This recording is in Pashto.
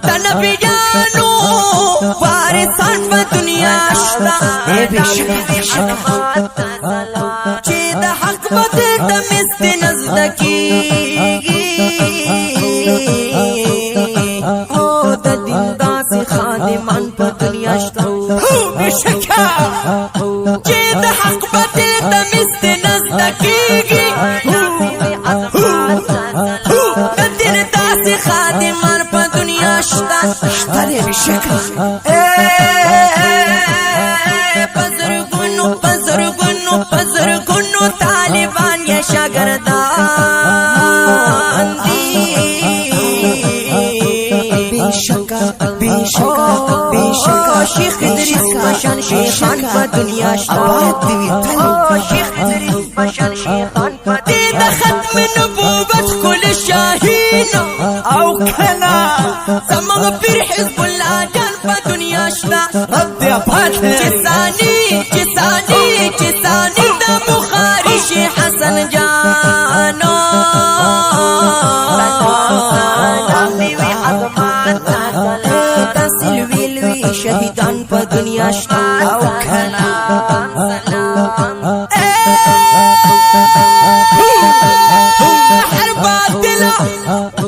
تنبیانو وارثان په دنیا شته چې د حق باطل د مست نزدکی او د دین داسې خادمان په دنیا شته بشکا چې د حق باطل د مست نزدکی د دین داسې خادمان په دنیا شته بشکا بزرگونو طالبان یا شاگردان دی بیشکا شیخ ادریس پشان شیخان پا دنیا شتا شیخ ادریس پشان شیخان پا دید ختم نبوت کل شاہین او کنا زمان پیر حزب اللہ جان پا دنیا شتا چسانی دا بخاری شیخ حسن جانو سلوی شهیدان پا دنیا شتا او کنا هر باطلا